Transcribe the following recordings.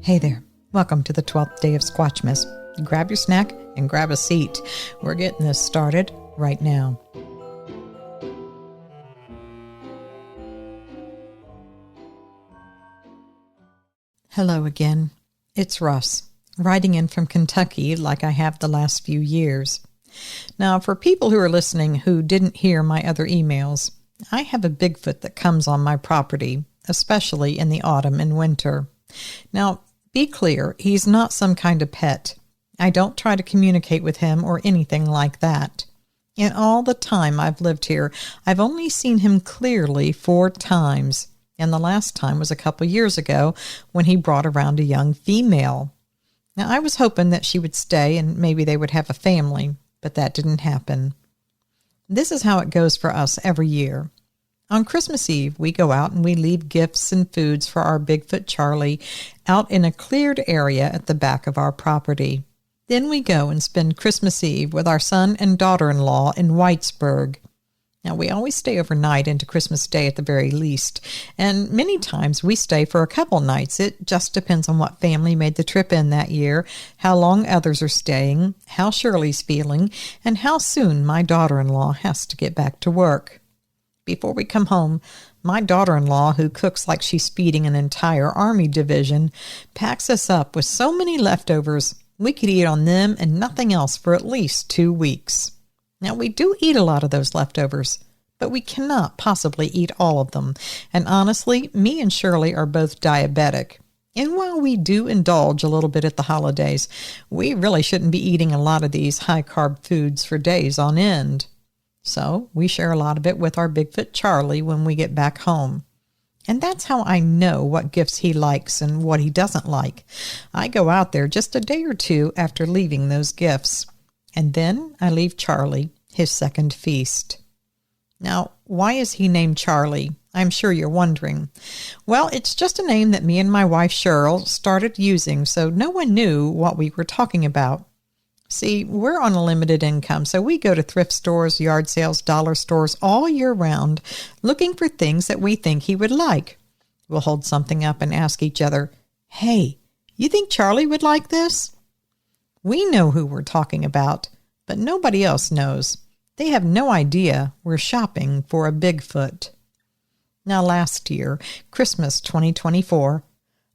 Hey there. Welcome to the 12th day of Squatchmas. Grab your snack and grab a seat. We're getting this started right now. Hello again. It's Russ, writing in from Kentucky like I have the last few years. Now, for people who are listening who didn't hear my other emails, I have a Bigfoot that comes on my property, especially in the autumn and winter. Now, be clear, he's not some kind of pet. I don't try to communicate with him or anything like that. In all the time I've lived here, I've only seen him clearly 4 times, and the last time was a couple years ago when he brought around a young female. Now, I was hoping that she would stay and maybe they would have a family, but that didn't happen. This is how it goes for us every year. On Christmas Eve, we go out and we leave gifts and foods for our Bigfoot Charlie out in a cleared area at the back of our property. Then we go and spend Christmas Eve with our son and daughter-in-law in Whitesburg. Now, we always stay overnight into Christmas Day at the very least, and many times we stay for a couple nights. It just depends on what family made the trip in that year, how long others are staying, how Shirley's feeling, and how soon my daughter-in-law has to get back to work. Before we come home, my daughter-in-law, who cooks like she's feeding an entire army division, packs us up with so many leftovers we could eat on them and nothing else for at least 2 weeks. Now, we do eat a lot of those leftovers, but we cannot possibly eat all of them. And honestly, me and Shirley are both diabetic. And while we do indulge a little bit at the holidays, we really shouldn't be eating a lot of these high-carb foods for days on end. So we share a lot of it with our Bigfoot Charlie when we get back home. And that's how I know what gifts he likes and what he doesn't like. I go out there just a day or two after leaving those gifts. And then I leave Charlie his second feast. Now, why is he named Charlie? I'm sure you're wondering. Well, it's just a name that me and my wife Cheryl started using, so no one knew what we were talking about. See, we're on a limited income, so we go to thrift stores, yard sales, dollar stores all year round, looking for things that we think he would like. We'll hold something up and ask each other, "Hey, you think Charlie would like this?" We know who we're talking about, but nobody else knows. They have no idea we're shopping for a Bigfoot. Now, last year, Christmas 2024,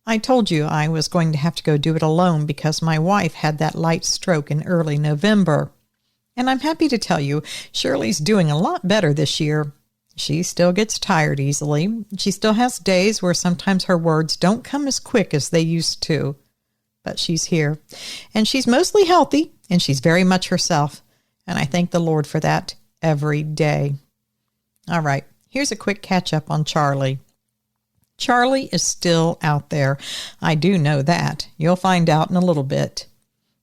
I told you I was going to have to go do it alone because my wife had that light stroke in early November. And I'm happy to tell you, Shirley's doing a lot better this year. She still gets tired easily. She still has days where sometimes her words don't come as quick as they used to. But she's here. And she's mostly healthy, and she's very much herself. And I thank the Lord for that every day. All right, here's a quick catch-up on Charlie. Charlie is still out there. I do know that. You'll find out in a little bit.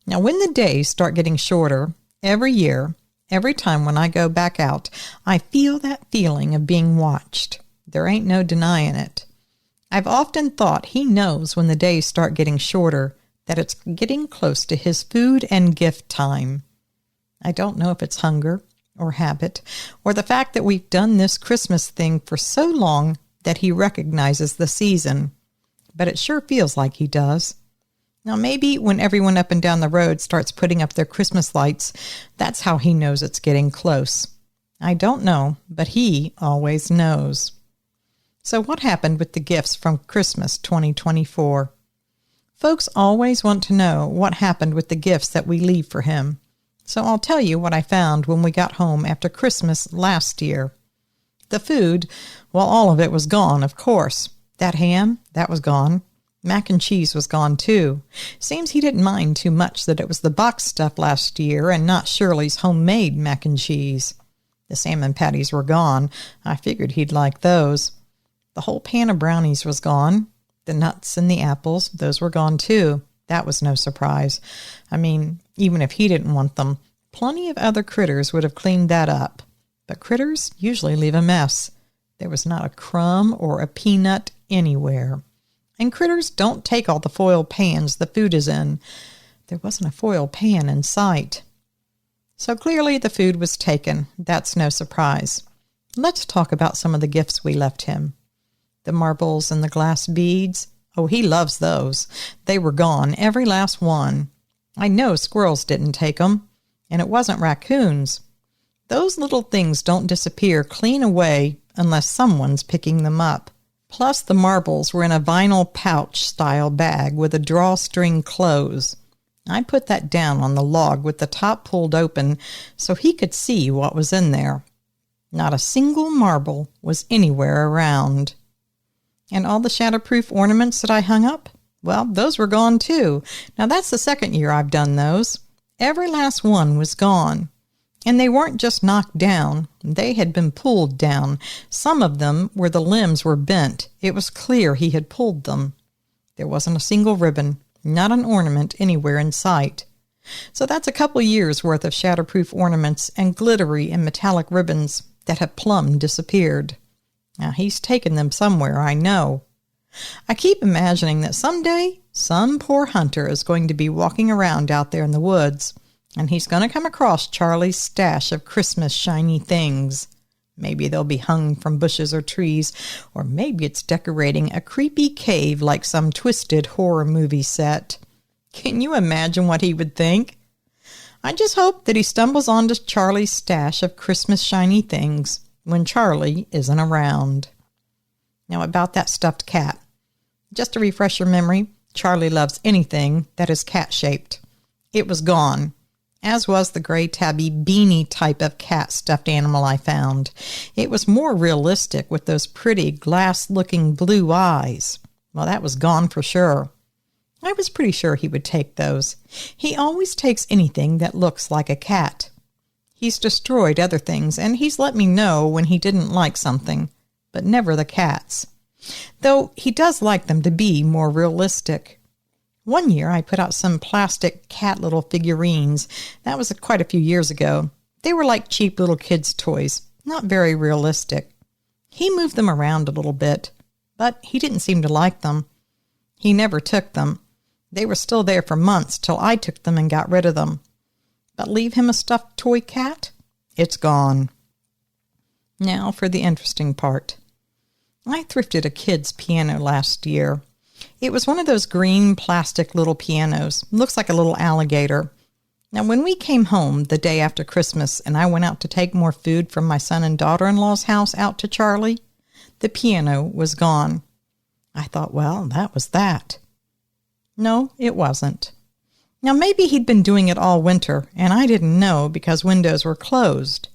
Now, when the days start getting shorter, every year, every time when I go back out, I feel that feeling of being watched. There ain't no denying it. I've often thought he knows when the days start getting shorter that it's getting close to his food and gift time. I don't know if it's hunger or habit or the fact that we've done this Christmas thing for so long that he recognizes the season, but it sure feels like he does. Now, maybe when everyone up and down the road starts putting up their Christmas lights, that's how he knows it's getting close. I don't know, but he always knows. So what happened with the gifts from Christmas 2024? Folks always want to know what happened with the gifts that we leave for him. So I'll tell you what I found when we got home after Christmas last year. The food, well, all of it was gone, of course. That ham, that was gone. Mac and cheese was gone, too. Seems he didn't mind too much that it was the box stuff last year and not Shirley's homemade mac and cheese. The salmon patties were gone. I figured he'd like those. The whole pan of brownies was gone. The nuts and the apples, those were gone, too. That was no surprise. I mean, even if he didn't want them, plenty of other critters would have cleaned that up. But critters usually leave a mess. There was not a crumb or a peanut anywhere. And critters don't take all the foil pans the food is in. There wasn't a foil pan in sight. So clearly the food was taken. That's no surprise. Let's talk about some of the gifts we left him. The marbles and the glass beads, Oh, he loves those. They were gone, every last one. I know squirrels didn't take 'em, and it wasn't raccoons. Those little things don't disappear clean away unless someone's picking them up. Plus, the marbles were in a vinyl pouch-style bag with a drawstring close. I put that down on the log with the top pulled open so he could see what was in there. Not a single marble was anywhere around. And all the shatterproof ornaments that I hung up? Well, those were gone too. Now, that's the second year I've done those. Every last one was gone. And they weren't just knocked down. They had been pulled down. Some of them, where the limbs were bent, it was clear he had pulled them. There wasn't a single ribbon, not an ornament anywhere in sight. So that's a couple years' worth of shatterproof ornaments and glittery and metallic ribbons that have plumb disappeared. Now, he's taken them somewhere, I know. I keep imagining that someday some poor hunter is going to be walking around out there in the woods, and he's going to come across Charlie's stash of Christmas shiny things. Maybe they'll be hung from bushes or trees, or maybe it's decorating a creepy cave like some twisted horror movie set. Can you imagine what he would think? I just hope that he stumbles onto Charlie's stash of Christmas shiny things when Charlie isn't around. Now, about that stuffed cat. Just to refresh your memory, Charlie loves anything that is cat-shaped. It was gone, as was the gray tabby beanie type of cat stuffed animal I found. It was more realistic with those pretty glass-looking blue eyes. Well, that was gone for sure. I was pretty sure he would take those. He always takes anything that looks like a cat. He's destroyed other things, and he's let me know when he didn't like something, but never the cats. Though he does like them to be more realistic. One year I put out some plastic cat little figurines. That was quite a few years ago. They were like cheap little kids' toys, not very realistic. He moved them around a little bit, but he didn't seem to like them. He never took them. They were still there for months till I took them and got rid of them. But leave him a stuffed toy cat? It's gone. Now for the interesting part. I thrifted a kid's piano last year. It was one of those green plastic little pianos. Looks like a little alligator. Now, when we came home the day after Christmas and I went out to take more food from my son and daughter-in-law's house out to Charlie, the piano was gone. I thought, well, that was that. No, it wasn't. Now, maybe he'd been doing it all winter, and I didn't know because windows were closed.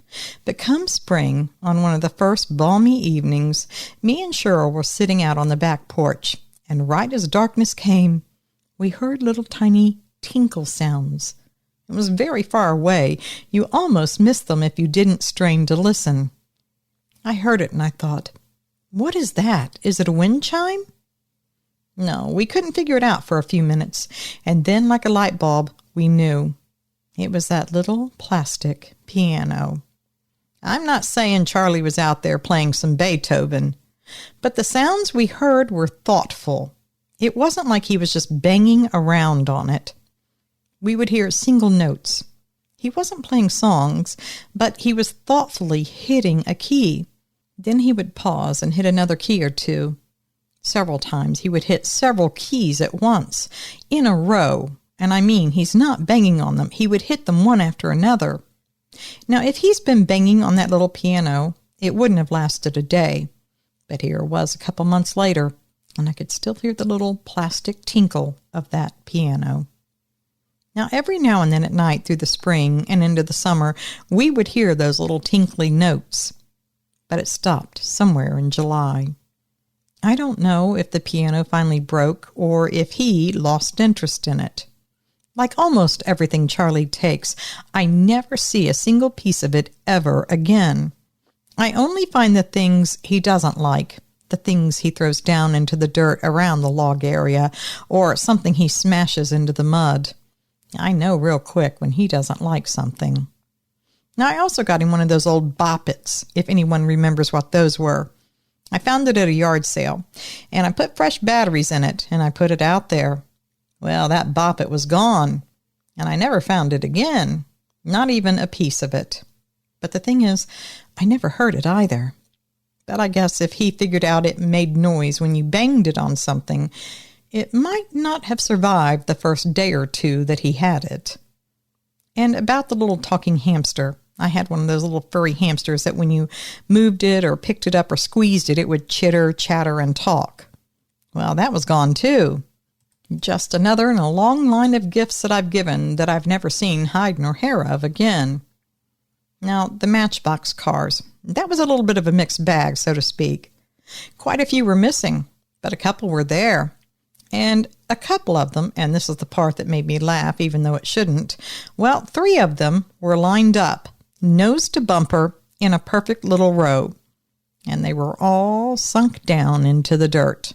But come spring, on one of the first balmy evenings, me and Cheryl were sitting out on the back porch, and right as darkness came, we heard little tiny tinkle sounds. It was very far away. You almost missed them if you didn't strain to listen. I heard it, and I thought, what is that? Is it a wind chime? No, we couldn't figure it out for a few minutes, and then like a light bulb, we knew. It was that little plastic piano. I'm not saying Charlie was out there playing some Beethoven, but the sounds we heard were thoughtful. It wasn't like he was just banging around on it. We would hear single notes. He wasn't playing songs, but he was thoughtfully hitting a key. Then he would pause and hit another key or two. Several times he would hit several keys at once, in a row, and I mean he's not banging on them. He would hit them one after another. Now, if he's been banging on that little piano, it wouldn't have lasted a day. But here it was a couple months later, and I could still hear the little plastic tinkle of that piano. Now, every now and then at night through the spring and into the summer, we would hear those little tinkly notes. But it stopped somewhere in July. I don't know if the piano finally broke or if he lost interest in it. Like almost everything Charlie takes, I never see a single piece of it ever again. I only find the things he doesn't like, the things he throws down into the dirt around the log area, or something he smashes into the mud. I know real quick when he doesn't like something. Now, I also got him one of those old boppets, if anyone remembers what those were. I found it at a yard sale, and I put fresh batteries in it, and I put it out there. Well, that boppet was gone, and I never found it again, not even a piece of it. But the thing is, I never heard it either. But I guess if he figured out it made noise when you banged it on something, it might not have survived the first day or two that he had it. And about the little talking hamster, I had one of those little furry hamsters that when you moved it or picked it up or squeezed it, it would chitter, chatter, and talk. Well, that was gone too. Just another in a long line of gifts that I've given that I've never seen hide nor hair of again. Now, the Matchbox cars, that was a little bit of a mixed bag, so to speak. Quite a few were missing, but a couple were there. And a couple of them, and this is the part that made me laugh even though it shouldn't, well, 3 of them were lined up, nose to bumper, in a perfect little row. And they were all sunk down into the dirt.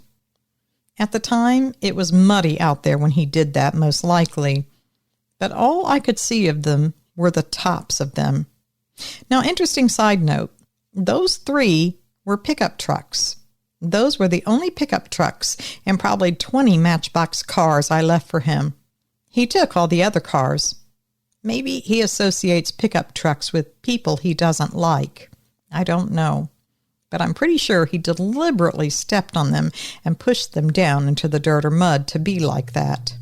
At the time, it was muddy out there when he did that, most likely. But all I could see of them were the tops of them. Now, interesting side note, those 3 were pickup trucks. Those were the only pickup trucks and probably 20 Matchbox cars I left for him. He took all the other cars. Maybe he associates pickup trucks with people he doesn't like. I don't know. But I'm pretty sure he deliberately stepped on them and pushed them down into the dirt or mud to be like that.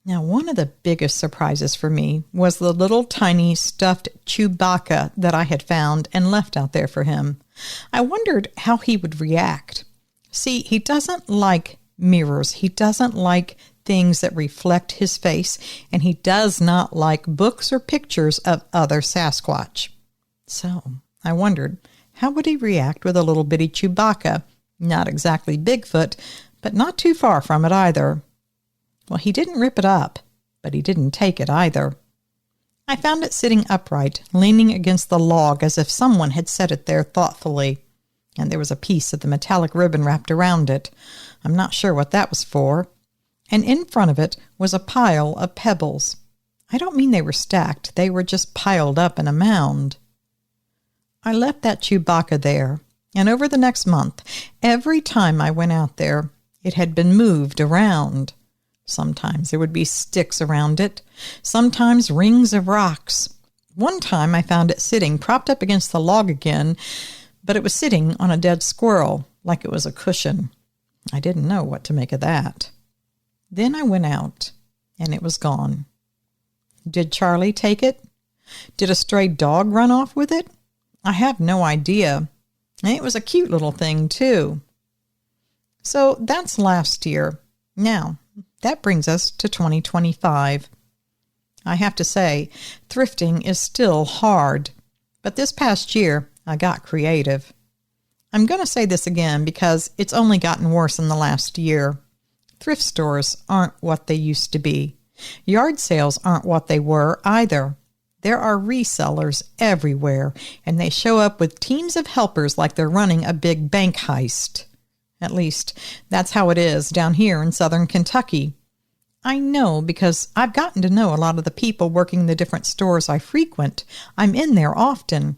Now, one of the biggest surprises for me was the little tiny stuffed Chewbacca that I had found and left out there for him. I wondered how he would react. See, he doesn't like mirrors. He doesn't like things that reflect his face, and he does not like books or pictures of other Sasquatch. So I wondered, how would he react with a little bitty Chewbacca? Not exactly Bigfoot, but not too far from it either. Well, he didn't rip it up, but he didn't take it either. I found it sitting upright, leaning against the log as if someone had set it there thoughtfully, and there was a piece of the metallic ribbon wrapped around it. I'm not sure what that was for. And in front of it was a pile of pebbles. I don't mean they were stacked. They were just piled up in a mound. I left that Chewbacca there, and over the next month, every time I went out there, it had been moved around. Sometimes there would be sticks around it, sometimes rings of rocks. One time I found it sitting propped up against the log again, but it was sitting on a dead squirrel, like it was a cushion. I didn't know what to make of that. Then I went out, and it was gone. Did Charlie take it? Did a stray dog run off with it? I have no idea. And it was a cute little thing, too. So that's last year. Now, that brings us to 2025. I have to say, thrifting is still hard, but this past year, I got creative. I'm going to say this again because it's only gotten worse in the last year. Thrift stores aren't what they used to be. Yard sales aren't what they were either. There are resellers everywhere, and they show up with teams of helpers like they're running a big bank heist. At least, that's how it is down here in southern Kentucky. I know because I've gotten to know a lot of the people working the different stores I frequent. I'm in there often,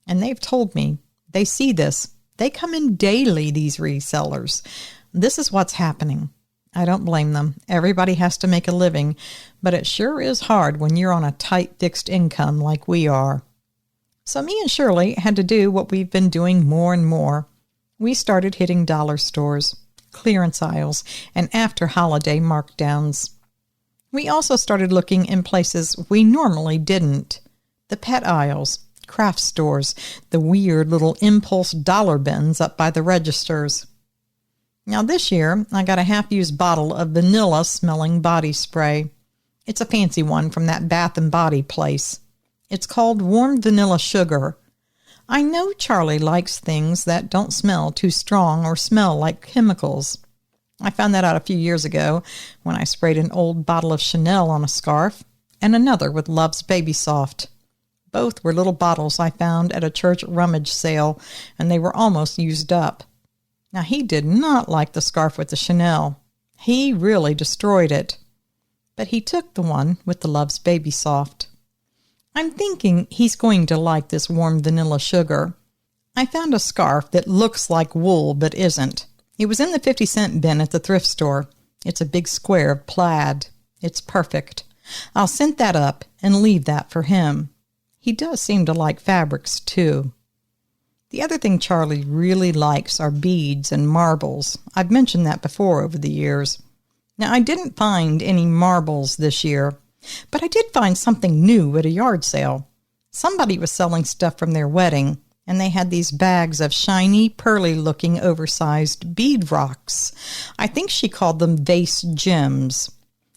and they've told me they see this. They come in daily, these resellers. This is what's happening. I don't blame them. Everybody has to make a living, but it sure is hard when you're on a tight fixed income like we are. So me and Shirley had to do what we've been doing more and more. We started hitting dollar stores, clearance aisles, and after holiday markdowns. We also started looking in places we normally didn't. The pet aisles, craft stores, the weird little impulse dollar bins up by the registers. Now this year, I got a half-used bottle of vanilla-smelling body spray. It's a fancy one from that Bath and Body place. It's called Warm Vanilla Sugar. I know Charlie likes things that don't smell too strong or smell like chemicals. I found that out a few years ago when I sprayed an old bottle of Chanel on a scarf and another with Love's Baby Soft. Both were little bottles I found at a church rummage sale, and they were almost used up. Now, he did not like the scarf with the Chanel. He really destroyed it. But he took the one with the Love's Baby Soft. I'm thinking he's going to like this Warm Vanilla Sugar. I found a scarf that looks like wool but isn't. It was in the 50-cent bin at the thrift store. It's a big square of plaid. It's perfect. I'll scent that up and leave that for him. He does seem to like fabrics, too. The other thing Charlie really likes are beads and marbles. I've mentioned that before over the years. Now, I didn't find any marbles this year, but I did find something new at a yard sale. Somebody was selling stuff from their wedding, and they had these bags of shiny, pearly-looking, oversized bead rocks. I think she called them vase gems.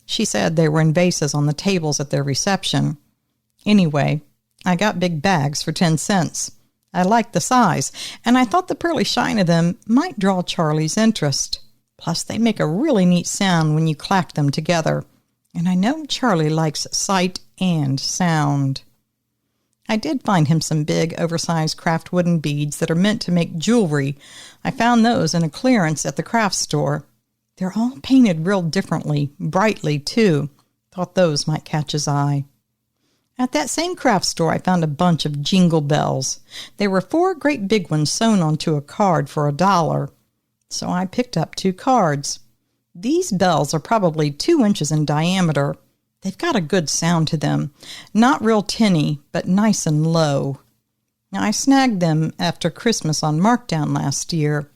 She said they were in vases on the tables at their reception. Anyway, I got big bags for 10 cents. I liked the size, and I thought the pearly shine of them might draw Charlie's interest. Plus, they make a really neat sound when you clack them together. And I know Charlie likes sight and sound. I did find him some big, oversized craft wooden beads that are meant to make jewelry. I found those in a clearance at the craft store. They're all painted real differently, brightly, too. Thought those might catch his eye. At that same craft store, I found a bunch of jingle bells. They were 4 great big ones sewn onto a card for $1. So I picked up 2 cards. These bells are probably 2 inches in diameter. They've got a good sound to them. Not real tinny, but nice and low. Now, I snagged them after Christmas on markdown last year.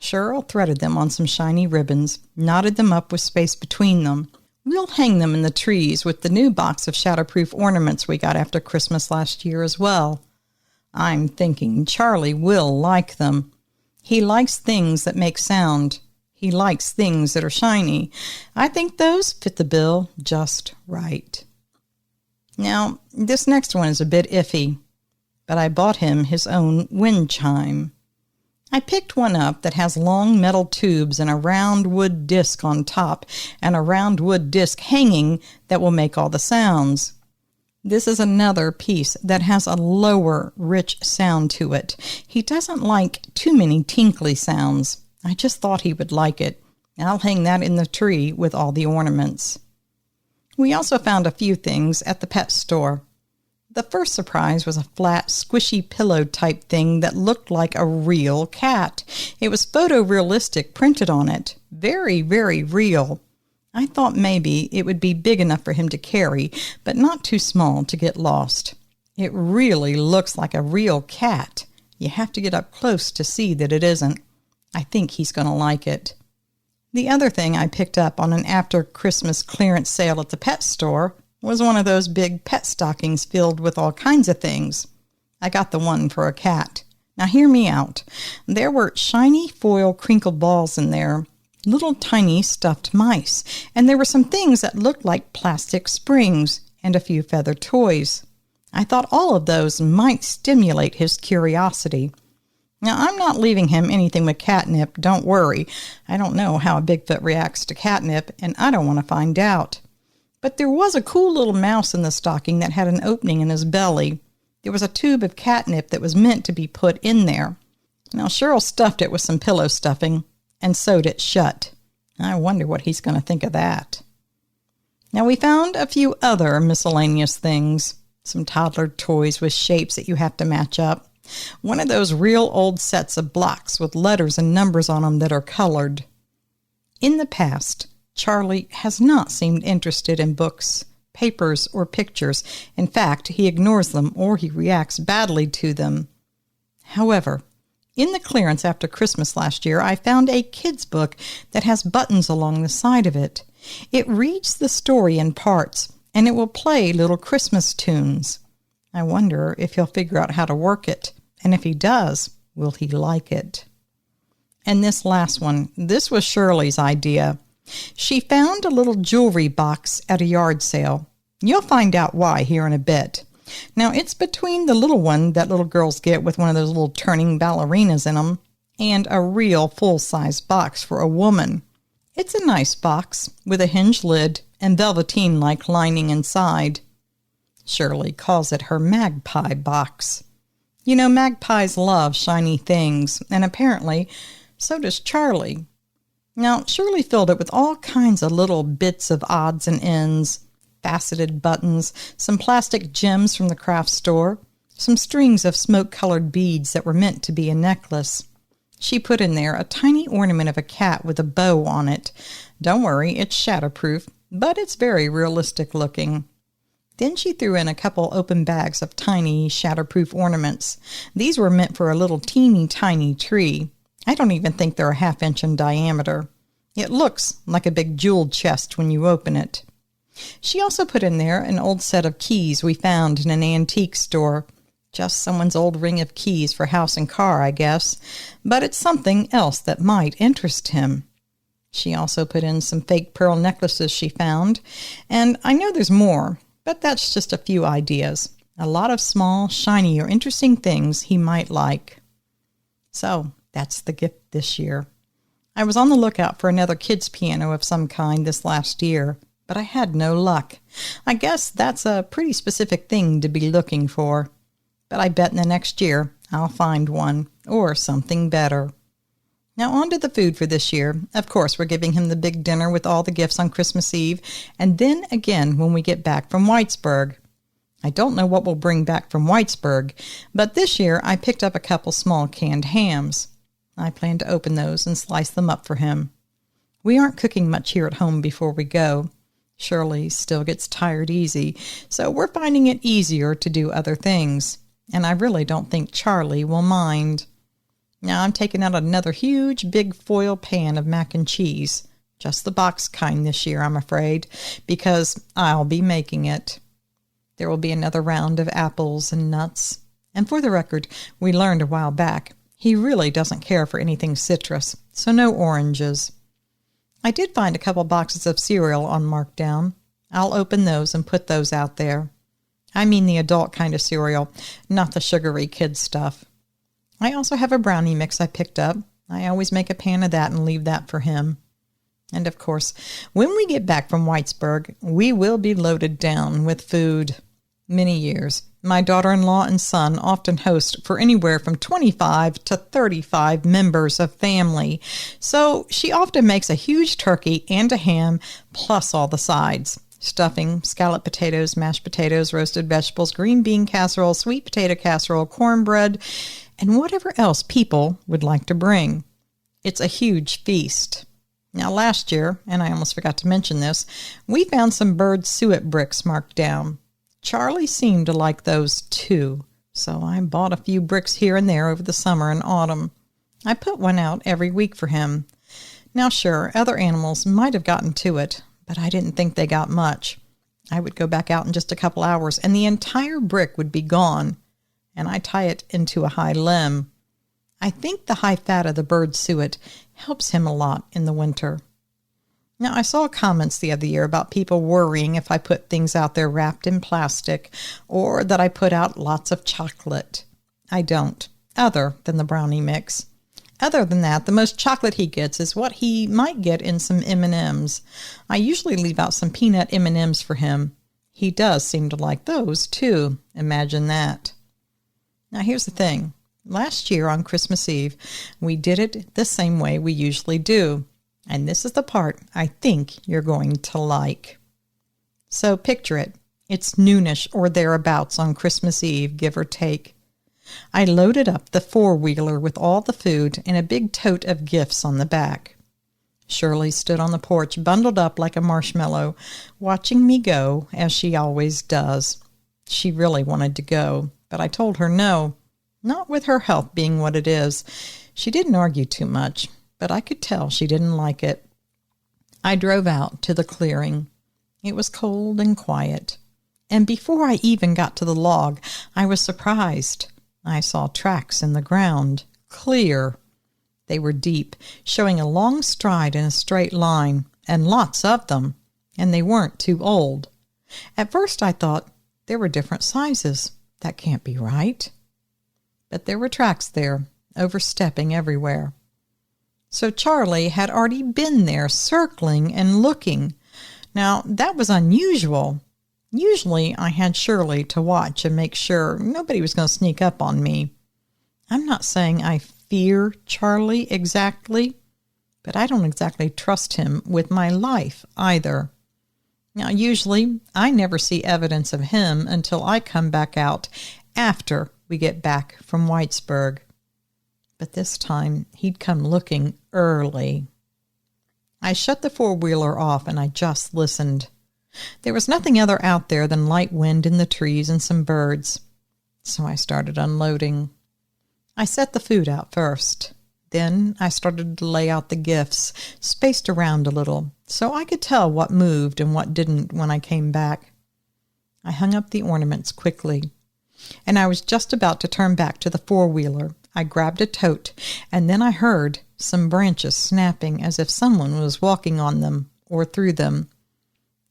Cheryl threaded them on some shiny ribbons, knotted them up with space between them. We'll hang them in the trees with the new box of shatterproof ornaments we got after Christmas last year as well. I'm thinking Charlie will like them. He likes things that make sound. He likes things that are shiny. I think those fit the bill just right. Now, this next one is a bit iffy, but I bought him his own wind chime. I picked one up that has long metal tubes and a round wood disc on top and a round wood disc hanging that will make all the sounds. This is another piece that has a lower, rich sound to it. He doesn't like too many tinkly sounds. I just thought he would like it. I'll hang that in the tree with all the ornaments. We also found a few things at the pet store. The first surprise was a flat, squishy pillow type thing that looked like a real cat. It was photorealistic printed on it. Very, very real. I thought maybe it would be big enough for him to carry, but not too small to get lost. It really looks like a real cat. You have to get up close to see that it isn't. I think he's going to like it. The other thing I picked up on an after-Christmas clearance sale at the pet store was one of those big pet stockings filled with all kinds of things. I got the one for a cat. Now hear me out. There were shiny foil crinkled balls in there, little tiny stuffed mice, and there were some things that looked like plastic springs and a few feather toys. I thought all of those might stimulate his curiosity. Now, I'm not leaving him anything with catnip, don't worry. I don't know how a Bigfoot reacts to catnip, and I don't want to find out. But there was a cool little mouse in the stocking that had an opening in his belly. There was a tube of catnip that was meant to be put in there. Now, Cheryl stuffed it with some pillow stuffing and sewed it shut. I wonder what he's going to think of that. Now, we found a few other miscellaneous things. Some toddler toys with shapes that you have to match up. One of those real old sets of blocks with letters and numbers on them that are colored. In the past, Charlie has not seemed interested in books, papers, or pictures. In fact, he ignores them or he reacts badly to them. However, in the clearance after Christmas last year, I found a kid's book that has buttons along the side of it. It reads the story in parts, and it will play little Christmas tunes. I wonder if he'll figure out how to work it, and if he does, will he like it? And this last one, this was Shirley's idea. She found a little jewelry box at a yard sale. You'll find out why here in a bit. Now, it's between the little one that little girls get with one of those little turning ballerinas in them and a real full-size box for a woman. It's a nice box with a hinged lid and velveteen-like lining inside. Shirley calls it her magpie box. You know, magpies love shiny things, and apparently so does Charlie. Now, Shirley filled it with all kinds of little bits of odds and ends, faceted buttons, some plastic gems from the craft store, some strings of smoke-colored beads that were meant to be a necklace. She put in there a tiny ornament of a cat with a bow on it. Don't worry, it's shatterproof, but it's very realistic looking. Then she threw in a couple open bags of tiny, shatterproof ornaments. These were meant for a little teeny tiny tree. I don't even think they're a half-inch in diameter. It looks like a big jeweled chest when you open it. She also put in there an old set of keys we found in an antique store. Just someone's old ring of keys for house and car, I guess, but it's something else that might interest him. She also put in some fake pearl necklaces she found, and I know there's more, but that's just a few ideas. A lot of small, shiny, or interesting things he might like. So, that's the gift this year. I was on the lookout for another kid's piano of some kind this last year, but I had no luck. I guess that's a pretty specific thing to be looking for. But I bet in the next year I'll find one, or something better. Now on to the food for this year. Of course, we're giving him the big dinner with all the gifts on Christmas Eve, and then again when we get back from Whitesburg. I don't know what we'll bring back from Whitesburg, but this year I picked up a couple small canned hams. I plan to open those and slice them up for him. We aren't cooking much here at home before we go. Shirley still gets tired easy, so we're finding it easier to do other things. And I really don't think Charlie will mind. Now I'm taking out another huge big foil pan of mac and cheese. Just the box kind this year, I'm afraid, because I'll be making it. There will be another round of apples and nuts. And for the record, we learned a while back, he really doesn't care for anything citrus, so no oranges. I did find a couple boxes of cereal on markdown. I'll open those and put those out there. I mean the adult kind of cereal, not the sugary kid stuff. I also have a brownie mix I picked up. I always make a pan of that and leave that for him. And of course, when we get back from Whitesburg, we will be loaded down with food. Many years, my daughter-in-law and son often host for anywhere from 25 to 35 members of family. So she often makes a huge turkey and a ham, plus all the sides. Stuffing, scalloped potatoes, mashed potatoes, roasted vegetables, green bean casserole, sweet potato casserole, cornbread, and whatever else people would like to bring. It's a huge feast. Now last year, and I almost forgot to mention this, we found some bird suet bricks marked down. Charlie seemed to like those too, so I bought a few bricks here and there over the summer and autumn. I put one out every week for him. Now sure, other animals might have gotten to it, but I didn't think they got much. I would go back out in just a couple hours, and the entire brick would be gone, and I tie it into a high limb. I think the high fat of the bird suet helps him a lot in the winter. Now, I saw comments the other year about people worrying if I put things out there wrapped in plastic, or that I put out lots of chocolate. I don't, other than the brownie mix. Other than that, the most chocolate he gets is what he might get in some M&Ms. I usually leave out some peanut M&Ms for him. He does seem to like those, too. Imagine that. Now, here's the thing. Last year on Christmas Eve, we did it the same way we usually do. And this is the part I think you're going to like. So picture it. It's noonish or thereabouts on Christmas Eve, give or take. I loaded up the four-wheeler with all the food and a big tote of gifts on the back. Shirley stood on the porch, bundled up like a marshmallow, watching me go, as she always does. She really wanted to go, but I told her no, not with her health being what it is. She didn't argue too much, but I could tell she didn't like it. I drove out to the clearing. It was cold and quiet, and before I even got to the log, I was surprised. I saw tracks in the ground, clear. They were deep, showing a long stride in a straight line, and lots of them, and they weren't too old. At first I thought, there were different sizes. That can't be right. But there were tracks there, overstepping everywhere. So Charlie had already been there, circling and looking. Now, that was unusual. Usually I had Shirley to watch and make sure nobody was going to sneak up on me. I'm not saying I fear Charlie exactly, but I don't exactly trust him with my life either. Now, usually I never see evidence of him until I come back out after we get back from Whitesburg. But this time he'd come looking early. I shut the four-wheeler off and I just listened. There was nothing other out there than light wind in the trees and some birds. So I started unloading. I set the food out first. Then I started to lay out the gifts, spaced around a little, so I could tell what moved and what didn't when I came back. I hung up the ornaments quickly, and I was just about to turn back to the four-wheeler. I grabbed a tote, and then I heard some branches snapping as if someone was walking on them or through them.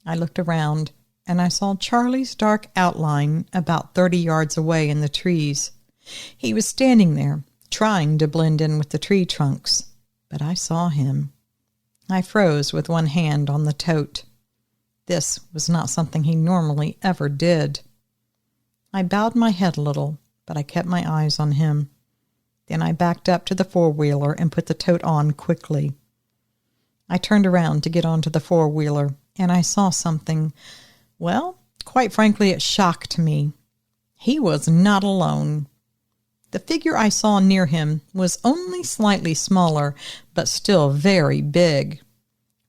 I looked around, and I saw Charlie's dark outline about 30 yards away in the trees. He was standing there, trying to blend in with the tree trunks, but I saw him. I froze with one hand on the tote. This was not something he normally ever did. I bowed my head a little, but I kept my eyes on him. Then I backed up to the four-wheeler and put the tote on quickly. I turned around to get onto the four-wheeler, and I saw something. Well, quite frankly, it shocked me. He was not alone. The figure I saw near him was only slightly smaller, but still very big,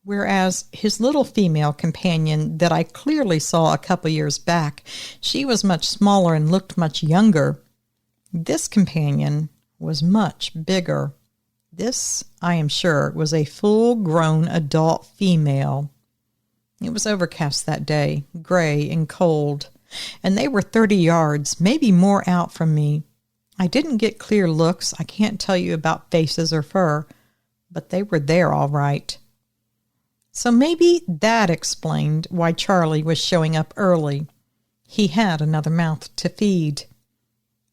whereas his little female companion that I clearly saw a couple years back, she was much smaller and looked much younger. This companion was much bigger. This, I am sure, was a full-grown adult female. It was overcast that day, gray and cold, and they were 30 yards, maybe more out from me. I didn't get clear looks. I can't tell you about faces or fur, but they were there all right. So maybe that explained why Charlie was showing up early. He had another mouth to feed.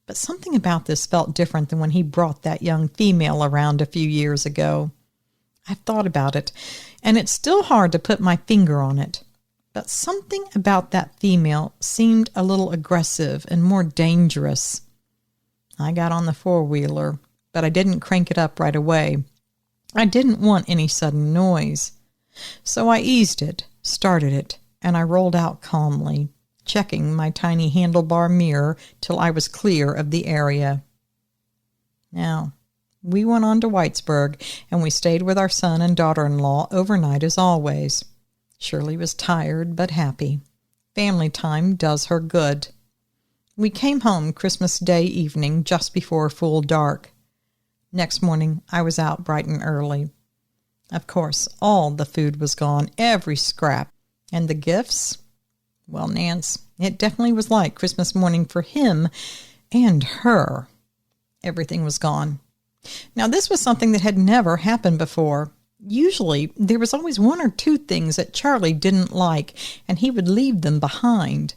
But something about this felt different than when he brought that young female around a few years ago. I've thought about it, and it's still hard to put my finger on it. But something about that female seemed a little aggressive and more dangerous. I got on the four-wheeler, but I didn't crank it up right away. I didn't want any sudden noise. So I eased it, started it, and I rolled out calmly, checking my tiny handlebar mirror till I was clear of the area. Now, we went on to Whitesburg, and we stayed with our son and daughter-in-law overnight as always. Shirley was tired but happy. Family time does her good. We came home Christmas Day evening just before full dark. Next morning, I was out bright and early. Of course, all the food was gone, every scrap. And the gifts? Well, Nance, it definitely was like Christmas morning for him and her. Everything was gone. Now, this was something that had never happened before. Usually, there was always one or two things that Charlie didn't like, and he would leave them behind.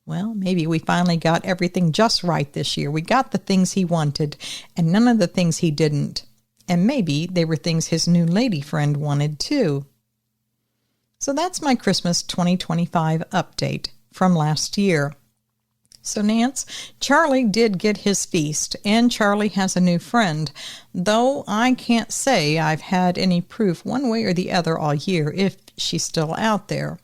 Well, maybe we finally got everything just right this year. We got the things he wanted, and none of the things he didn't. And maybe they were things his new lady friend wanted, too. So that's my Christmas 2025 update from last year. So, Nance, Charlie did get his feast, and Charlie has a new friend, though I can't say I've had any proof one way or the other all year if she's still out there.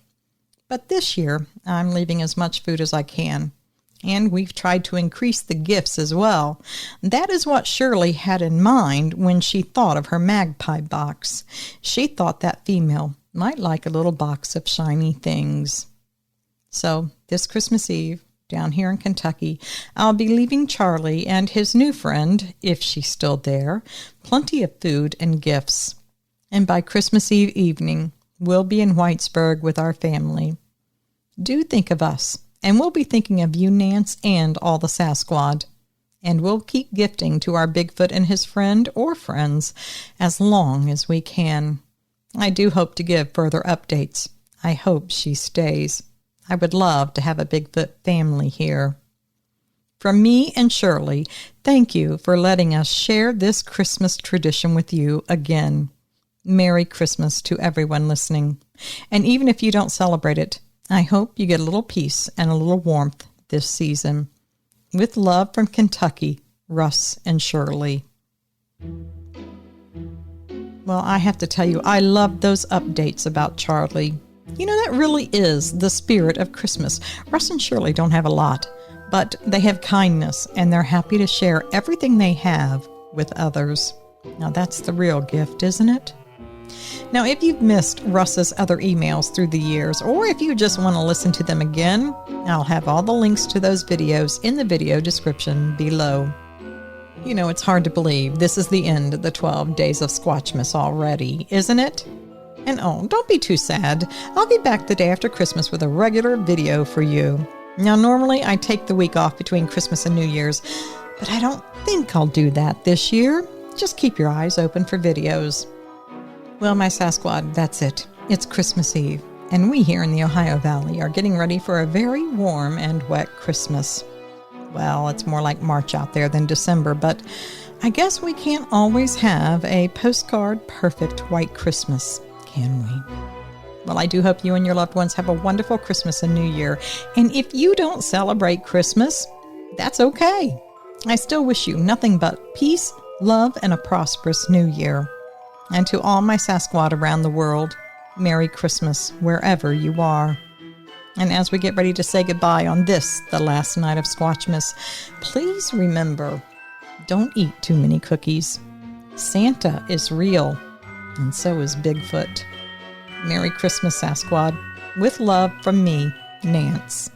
But this year, I'm leaving as much food as I can, and we've tried to increase the gifts as well. That is what Shirley had in mind when she thought of her magpie box. She thought that female might like a little box of shiny things. So, this Christmas Eve, down here in Kentucky, I'll be leaving Charlie and his new friend, if she's still there, plenty of food and gifts. And by Christmas Eve evening, we'll be in Whitesburg with our family. Do think of us, and we'll be thinking of you, Nance, and all the Sasquatch. And we'll keep gifting to our Bigfoot and his friend or friends as long as we can. I do hope to give further updates. I hope she stays. I would love to have a Bigfoot family here. From me and Shirley, thank you for letting us share this Christmas tradition with you again. Merry Christmas to everyone listening. And even if you don't celebrate it, I hope you get a little peace and a little warmth this season. With love from Kentucky, Russ and Shirley. Well, I have to tell you, I love those updates about Charlie. You know, that really is the spirit of Christmas. Russ and Shirley don't have a lot, but they have kindness, and they're happy to share everything they have with others. Now, that's the real gift, isn't it? Now, if you've missed Russ's other emails through the years, or if you just want to listen to them again, I'll have all the links to those videos in the video description below. You know, it's hard to believe this is the end of the 12 days of Squatchmas already, isn't it? And oh, don't be too sad. I'll be back the day after Christmas with a regular video for you. Now, normally I take the week off between Christmas and New Year's, but I don't think I'll do that this year. Just keep your eyes open for videos. Well, my Sasquatch, that's it. It's Christmas Eve, and we here in the Ohio Valley are getting ready for a very warm and wet Christmas. Well, it's more like March out there than December, but I guess we can't always have a postcard perfect white Christmas, can we? Well, I do hope you and your loved ones have a wonderful Christmas and New Year. And if you don't celebrate Christmas, that's okay. I still wish you nothing but peace, love, and a prosperous New Year. And to all my Sasquatch around the world, Merry Christmas wherever you are. And as we get ready to say goodbye on this, the last night of Squatchmas, please remember, don't eat too many cookies. Santa is real, and so is Bigfoot. Merry Christmas, Sasquatch. With love from me, Nance.